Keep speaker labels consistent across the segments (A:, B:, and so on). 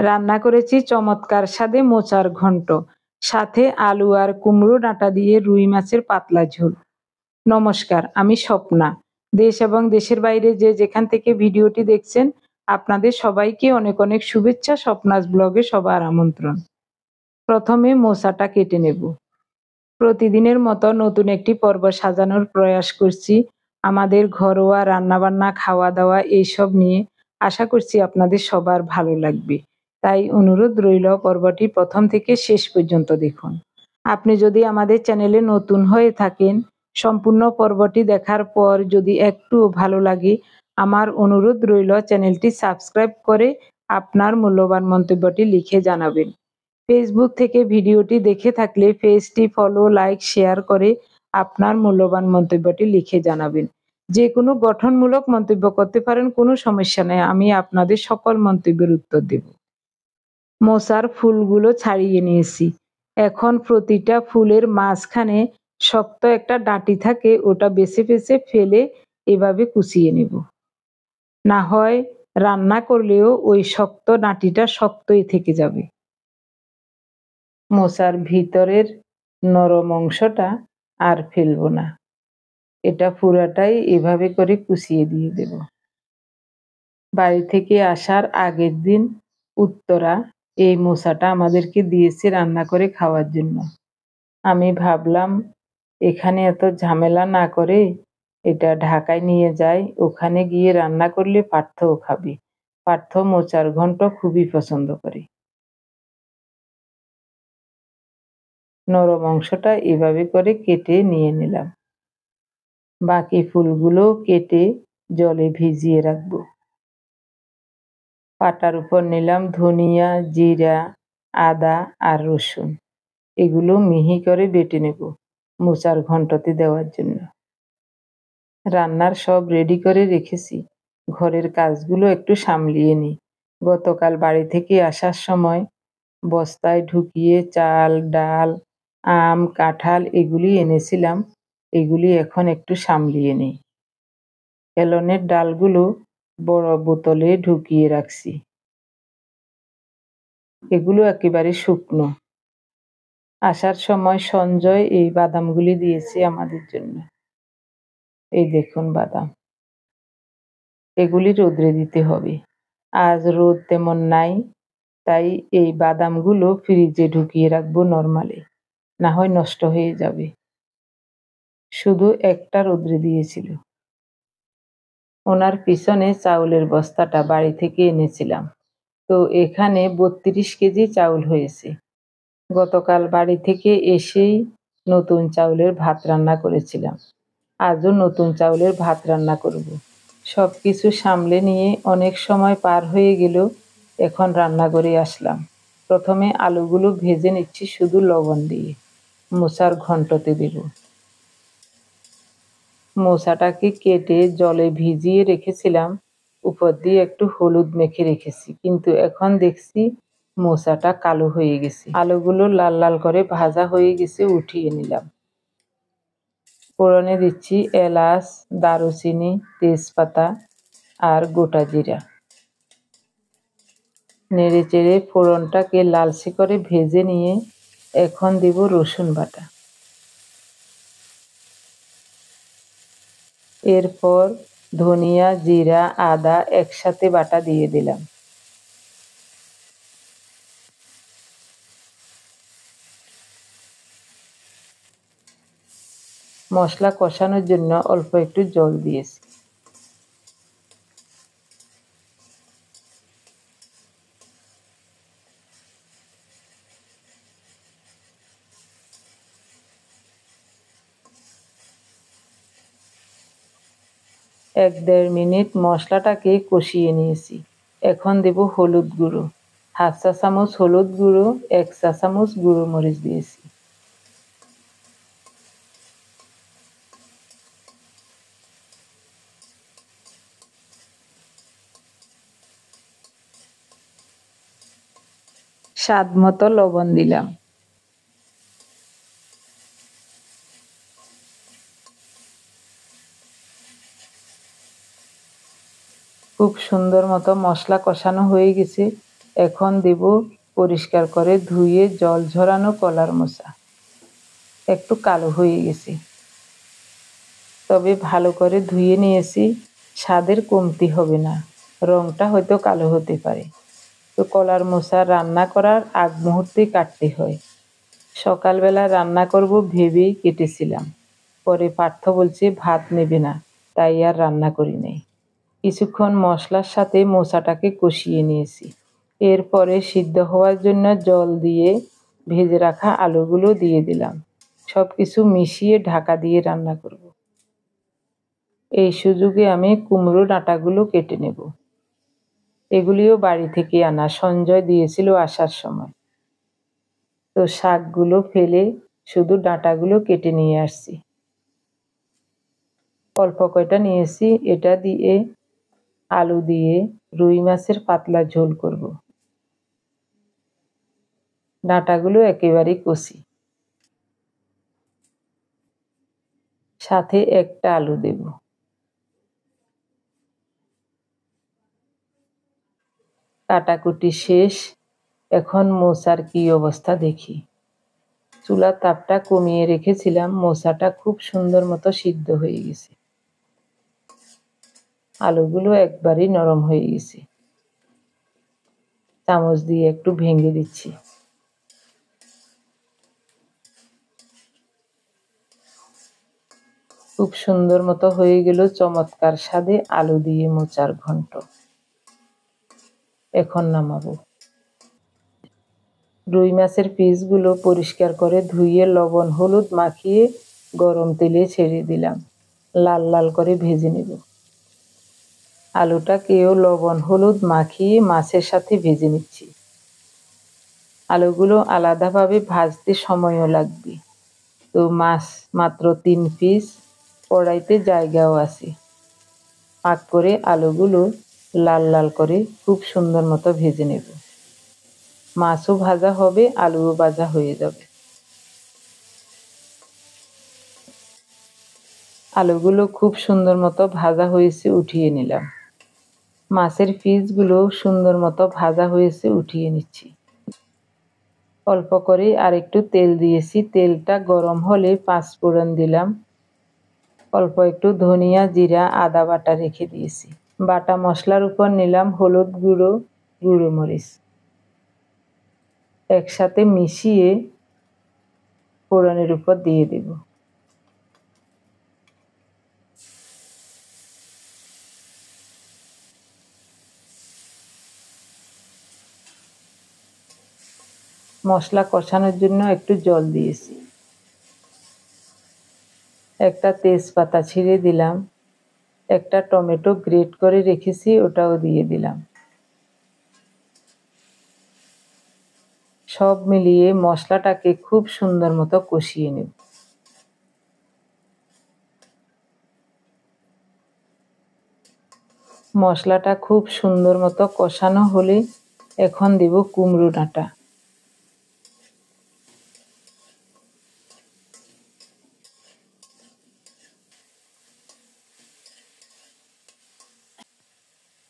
A: রান্না করেছি চমৎকার স্বাদে মোচার ঘন্ট, সাথে আলু আর কুমড়ো ডাঁটা দিয়ে রুই মাছের পাতলা ঝোল। নমস্কার, আমি স্বপ্না। দেশ এবং দেশের বাইরে যে যেখান থেকে ভিডিওটি দেখছেন, আপনাদের সবাইকে অনেক অনেক শুভেচ্ছা। স্বপ্নাস ব্লগে সবার আমন্ত্রণ। প্রথমে মোচাটা কেটে নেব। প্রতিদিনের মতো নতুন একটি পর্ব সাজানোর প্রয়াস করছি আমাদের ঘরোয়া রান্নাবান্না, খাওয়া দাওয়া এইসব নিয়ে। আশা করছি আপনাদের সবার ভালো লাগবে, তাই অনুরোধ রইল পর্বটি প্রথম থেকে শেষ পর্যন্ত দেখুন। আপনি যদি আমাদের চ্যানেলে নতুন হয়ে থাকেন, সম্পূর্ণ পর্বটি দেখার পর যদি একটু ভালো লাগে, আমার অনুরোধ রইল চ্যানেলটি সাবস্ক্রাইব করে আপনার মূল্যবান মন্তব্যটি লিখে জানাবেন। ফেসবুক থেকে ভিডিওটি দেখে থাকলে পেজটি ফলো, লাইক, শেয়ার করে আপনার মূল্যবান মন্তব্যটি লিখে জানাবেন। যে কোনো গঠনমূলক মন্তব্য করতে পারেন, কোনো সমস্যা নেই, আমি আপনাদের সকল মন্তব্যের উত্তর দেব। মোচার ফুলগুলো ছাড়িয়ে নিয়েছি। এখন প্রতিটা ফুলের মাঝখানে শক্ত একটা ডাঁটি থাকে, ওটা বেছে বেছে ফেলে এভাবে কুচিয়ে নেব। না হয় রান্না করলেও ওই শক্ত ডাঁটিটা শক্তই থেকে যাবে। মোচার ভিতরের নরম অংশটা আর ফেলবো না, এটা পুরাটাই এভাবে করে কুচিয়ে দিয়ে দেব। বাড়ি থেকে আসার আগের দিন উত্তরা এই মোচাটা আমাদেরকে দিয়েছে রান্না করে খাওয়ার জন্য। আমি ভাবলাম এখানে এত ঝামেলা না করে এটা ঢাকায় নিয়ে যাই, ওখানে গিয়ে রান্না করলে পার্থও খাবে। পার্থ মোচার ঘন্ট খুবই পছন্দ করে। নরম অংশটা এভাবে করে কেটে নিয়ে নিলাম। বাকি ফুলগুলো কেটে জলে ভিজিয়ে রাখবো। পাটার উপর নিলাম ধনিয়া, জিরা, আদা আর রসুন। এগুলো মিহি করে বেটে নেব মোচার ঘন্টতে দেওয়ার জন্য। রান্নার সব রেডি করে রেখেছি, ঘরের কাজগুলো একটু সামলিয়ে নিই। গতকাল বাড়ি থেকে আসার সময় বস্তায় ঢুকিয়ে চাল, ডাল, আম, কাঁঠাল এগুলি এনেছিলাম, এগুলি এখন একটু সামলিয়ে নিই। হেলনের ডালগুলো বড় বোতলে ঢুকিয়ে রাখছি, এগুলো একেবারে শুকনো। আসার সময় সঞ্জয় এই বাদামগুলি দিয়েছে আমাদের জন্য। এই দেখুন বাদাম, এগুলি রোদ্রে দিতে হবে। আজ রোদ তেমন নাই, তাই এই বাদামগুলো ফ্রিজে ঢুকিয়ে রাখবো নরমালে, না হয় নষ্ট হয়ে যাবে। শুধু একটা রোদ্রে দিয়েছিল। ওনার পিছনে চাউলের বস্তাটা বাড়ি থেকে এনেছিলাম, তো এখানে 32 কেজি চাউল হয়েছে। গতকাল বাড়ি থেকে এসেই নতুন চাউলের ভাত রান্না করেছিলাম, আজও নতুন চাউলের ভাত রান্না করব। সব কিছু সামলে নিয়ে অনেক সময় পার হয়ে গেল, এখন রান্নাঘরে আসলাম। প্রথমে আলুগুলো ভেজে নিচ্ছি শুধু লবণ দিয়ে, মোচার ঘন্টতে দেব। মোচাটাকে কেটে জলে ভিজিয়ে রেখেছিলাম, উপর দিয়ে একটু হলুদ মেখে রেখেছি, কিন্তু এখন দেখছি মোচাটা কালো হয়ে গেছে। আলুগুলো লাল লাল করে ভাজা হয়ে গেছে, উঠিয়ে নিলাম। ফোড়নে দিচ্ছি এলাচ, দারুচিনি, তেজপাতা আর গোটা জিরা। নেড়ে চেড়ে ফোড়নটাকে লালচে করে ভেজে নিয়ে এখন দেব রসুন বাটা। এরপর ধনিয়া, জিরা, আদা একসাথে বাটা দিয়ে দিলাম। মশলা কষানোর জন্য অল্প একটু জল দিয়েছি। এক দেড় মিনিট মশলাটাকে কষিয়ে নিয়েছি। এখন দেব হলুদ গুঁড়ো, হাফ চা চামচ হলুদ গুঁড়ো, 1 চা চামচ গুঁড়ো মরিচ দিয়েছি। স্বাদ মতো লবণ দিলাম। খুব সুন্দর মতো মশলা কষানো হয়ে গেছে, এখন দেব পরিষ্কার করে ধুয়ে জল ঝরানো কলার মোচা। একটু কালো হয়ে গেছে, তবে ভালো করে ধুয়ে নিয়েছি, স্বাদের কমতি হবে না, রংটা হয়তো কালো হতে পারে। তো কলার মোচা রান্না করার আগ মুহূর্তে কাটতে হয়। সকালবেলা রান্না করব ভেবেই কেটেছিলাম, পরে পার্থ বলছে ভাত নেবে না, তাই আর রান্না করি নাই। কিছুক্ষণ মশলার সাথে মোচাটাকে কষিয়ে নিয়েছি। এরপরে সিদ্ধ হওয়ার জন্য জল দিয়ে ভেজে রাখা আলুগুলো দিয়ে দিলাম। সব কিছু মিশিয়ে ঢাকা দিয়ে রান্না করব। এই সুযোগে আমি কুমড়ো ডাঁটাগুলো কেটে নেব। এগুলিও বাড়ি থেকে আনা, সঞ্জয় দিয়েছিল আসার সময়। তো শাকগুলো ফেলে শুধু ডাঁটাগুলো কেটে নিয়ে আসছি। অল্প কয়টা নিয়েছি, এটা দিয়ে আলু দিয়ে রুই মাছের পাতলা ঝোল করব। ডাঁটাগুলো একেবারেই কষি, সাথে একটা আলু দেব। কাটাকুটি শেষ, এখন মোচার কি অবস্থা দেখি। চুলার তাপটা কমিয়ে রেখেছিলাম, মোচাটা খুব সুন্দর মতো সিদ্ধ হয়ে গেছে। আলুগুলো একবারই নরম হয়ে গেছে। চামচ দিয়ে একটু ভেঙে দিচ্ছি। খুব সুন্দর মতো হয়ে গেল চমৎকার স্বাদে আলু দিয়ে মোচার ঘন্ট। এখন নামাবো। রুই মাছের পিসগুলো পরিষ্কার করে ধুয়ে লবণ হলুদ মাখিয়ে গরম তেলে ছেড়ে দিলাম। লাল লাল করে ভেজে নেব। আলুটাকেও লবণ হলুদ মাখিয়ে মাছের সাথে ভেজে নিচ্ছি। আলুগুলো আলাদাভাবে ভাজতে সময়ও লাগবে। তো মাছ মাত্র 3 পিস, কড়াইতে জায়গাও আছে। পাক করে আলুগুলো লাল লাল করে খুব সুন্দর মতো ভেজে নেব। মাছও ভাজা হবে, আলুও ভাজা হয়ে যাবে। আলুগুলো খুব সুন্দর মতো ভাজা হয়েছে, উঠিয়ে নিলাম। মাছের পিসগুলো সুন্দর মতো ভাজা হয়েছে, উঠিয়ে নিচ্ছি। অল্প করে আরেকটু তেল দিয়েছি, তেলটা গরম হলে 5 ফোড়ন দিলাম। অল্প একটু ধনিয়া জিরা আদা বাটা রেখে দিয়েছি। বাটা মশলার উপর নিলাম হলুদ গুঁড়ো, গুঁড়ো মরিচ, একসাথে মিশিয়ে ফোড়নের উপর দিয়ে দেব। মশলা কষানোর জন্য একটু জল দিয়েছি। একটা তেজপাতা ছিঁড়ে দিলাম। একটা টমেটো গ্রেট করে রেখেছি, ওটাও দিয়ে দিলাম। সব মিলিয়ে মশলাটাকে খুব সুন্দর মতো কষিয়ে নেব। মশলাটা খুব সুন্দর মতো কষানো হলে এখন দেব কুমড়ো ডাঁটা।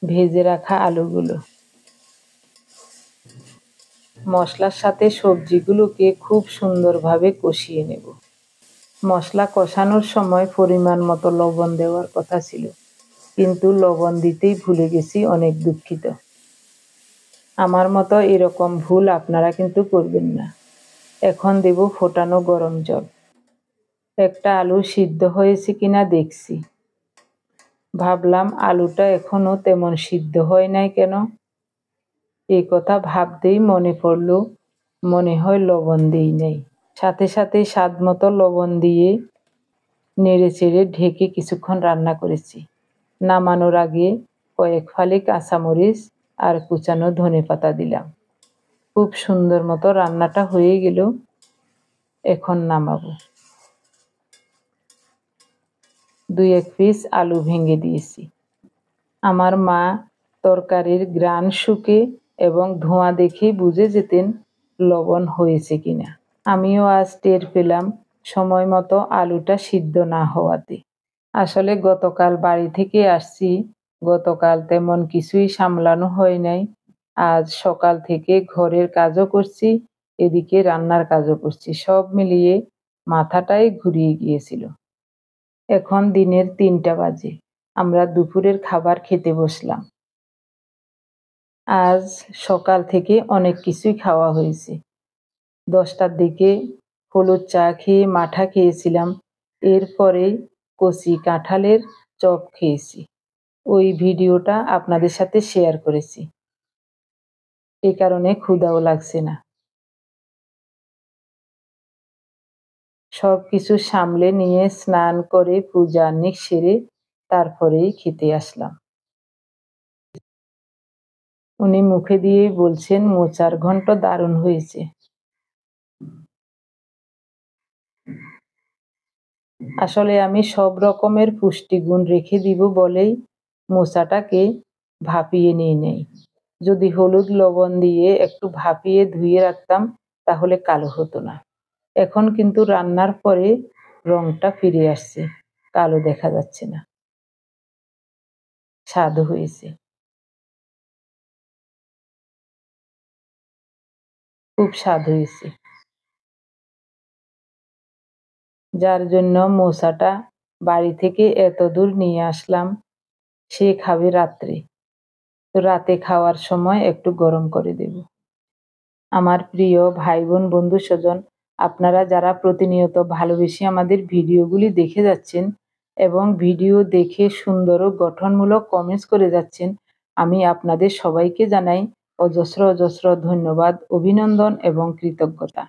A: ভেজে রাখা আলুগুলো মশলার সাথে সবজিগুলোকে খুব সুন্দরভাবে কষিয়ে নেব। মশলা কষানোর সময় পরিমাণ মতো লবণ দেওয়ার কথা ছিল, কিন্তু লবণ দিতেই ভুলে গেছি, অনেক দুঃখিত। আমার মতো এরকম ভুল আপনারা কিন্তু করবেন না। এখন দেব ফোটানো গরম জল। একটা আলু সিদ্ধ হয়েছে কিনা দেখছি। ভাবলাম আলুটা এখনো তেমন সিদ্ধ হয় নাই কেন। এই কথা ভাবতেই মনে পড়ল, মনে হয় লবণ দেই নাই। সাথে সাথে স্বাদ মতো লবণ দিয়ে নেড়ে চেড়ে ঢেকে কিছুক্ষণ রান্না করেছি। নামানোর আগে কয়েক ফালি কাঁচামরিচ আর কুচানো ধনেপাতা দিলাম। খুব সুন্দর মতো রান্নাটা হয়ে গেল। এখন নামাবো। 2-1 পিস আলু ভেঙে দিয়েছি। আমার মা তরকারির ঘ্রাণ শুকে এবং ধোঁয়া দেখেই বুঝে যেতেন লবণ হয়েছে কিনা। আমিও আজ টের পেলাম সময় মতো আলুটা সিদ্ধ না হওয়াতে। আসলে গতকাল বাড়ি থেকে আসছি, গতকাল তেমন কিছুই সামলানো হয় নাই। আজ সকাল থেকে ঘরের কাজও করছি, এদিকে রান্নার কাজও করছি, সব মিলিয়ে মাথাটাই ঘুরিয়ে গিয়েছিল। এখন দিনের 3টা বাজে, আমরা দুপুরের খাবার খেতে বসলাম। আজ সকাল থেকে অনেক কিছুই খাওয়া হয়েছে। 10টার দিকে হলুদ চা খেয়ে মাঠা খেয়েছিলাম, এরপরে কচি কাঁঠালের চপ খেয়েছি। ওই ভিডিওটা আপনাদের সাথে শেয়ার করেছি, এই কারণে ক্ষুধাও লাগছে না। সব কিছু সামলে নিয়ে স্নান করে পূজা আহ্নিক সেরে তারপরেই খেতে আসলাম। উনি মুখে দিয়েই বলছেন মোচার ঘন্ট দারুণ হয়েছে। আসলে আমি সব রকমের পুষ্টিগুণ রেখে দিব বলেই মোচাটাকে ভাপিয়ে নিয়ে নেই। যদি হলুদ লবণ দিয়ে একটু ভাপিয়ে ধুয়ে রাখতাম তাহলে কালো হতো না। এখন কিন্তু রান্নার পরে রংটা ফিরে আসছে, কালো দেখা যাচ্ছে না। স্বাদ হয়েছে, খুব স্বাদ হয়েছে। যার জন্য মোচাটা বাড়ি থেকে এত দূর নিয়ে আসলাম, সে খাবে রাত্রে, তো রাতে খাওয়ার সময় একটু গরম করে দেব। আমার প্রিয় ভাই বোন বন্ধু স্বজন, আপনারা যারা প্রতিনিয়ত ভালোবেসে আমাদের ভিডিওগুলি দেখে যাচ্ছেন এবং ভিডিও দেখে সুন্দর ও গঠনমূলক কমেন্টস করে যাচ্ছেন, আমি আপনাদের সবাইকে জানাই অজস্র অজস্র ধন্যবাদ, অভিনন্দন এবং কৃতজ্ঞতা।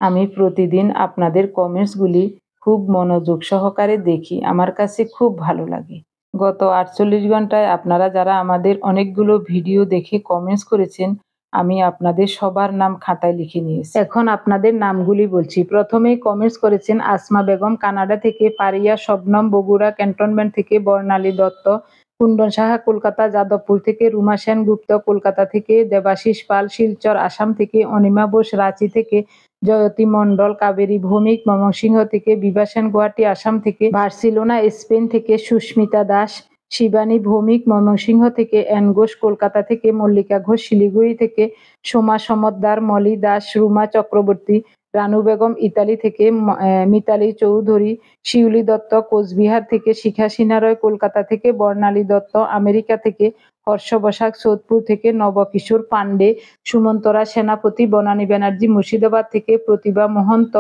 A: আমি প্রতিদিন আপনাদের কমেন্টসগুলি খুব মনোযোগ সহকারে দেখি, আমার কাছে খুব ভালো লাগে। গত 48 ঘন্টায় আপনারা যারা আমাদের অনেকগুলো ভিডিও দেখে কমেন্টস করেছেন, আমি আপনাদের সবার নাম খাতায় লিখে নিয়েছি। এখন আপনাদের নামগুলি বলছি। প্রথমেই কমেন্টস করেছেন আসমা বেগম কানাডা থেকে, পারিয়া শবনম বগুড়া ক্যান্টনমেন্ট থেকে, বর্ণালী দত্ত কুণ্ডন সাহা কলকাতা, যাদবপুর থেকে, রুমা সেনগুপ্ত কলকাতা থেকে, দেবাশিস পাল শিলচর আসাম থেকে, অনিমা বোস রাঁচি থেকে, জয়তী মণ্ডল কাবেরী ভৌমিক ময়মনসিংহ থেকে, বিভা সেন গুয়াহাটি আসাম থেকে, বার্সিলোনা স্পেন থেকে, সুস্মিতা দাস, শিবানী ভৌমিক ময়মনসিংহ থেকে, এন ঘোষ কলকাতা থেকে, মল্লিকা ঘোষ শিলিগুড়ি থেকে, সোমা সমদ্দার, মলি দাস, রুমা চক্রবর্তী, রানু বেগম ইতালি থেকে, মিতালি চৌধুরী, শিউলি দত্ত কোচবিহার থেকে, শিখা সিনহা রয় কলকাতা থেকে, বর্ণালী দত্ত আমেরিকা থেকে, হর্ষ বসাক সোদপুর থেকে, নবকিশোর পান্ডে, সুমন্তরা সেনাপতি, বনানী ব্যানার্জি মুর্শিদাবাদ থেকে, প্রতিভা মহন্ত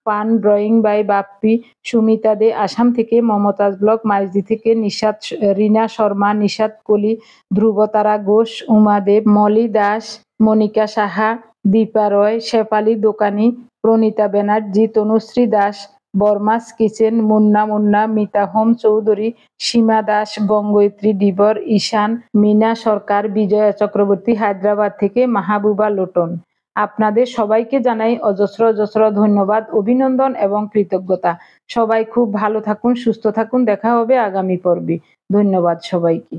A: পান ড্রয়িং বাই বাপ্পি, সুমিতা দে আসাম থেকে, মমতাজ ব্লগ মাইজদি থেকে, নিশাত রিনা শর্মা, নিশাত কলি, ধ্রুবতারা ঘোষ, উমা দেব, মলি দাস, মনিকা সাহা, দীপা রয়, শেফালি দোকানি, প্রণীতা ব্যানার্জি, তনুশ্রী দাস, বর্মাস কিচেন, মুন্না মুন্না, মিতা হোম চৌধুরী, সীমা দাস, গঙ্গোত্রী ডিবর, ঈশান, মিনা সরকার, বিজয়া চক্রবর্তী হায়দ্রাবাদ থেকে, মাহবুবা লোটন। আপনাদের সবাইকে জানাই অজস্র অজস্র ধন্যবাদ, অভিনন্দন এবং কৃতজ্ঞতা। সবাই খুব ভালো থাকুন, সুস্থ থাকুন, দেখা হবে আগামী পর্বে। ধন্যবাদ সবাইকে।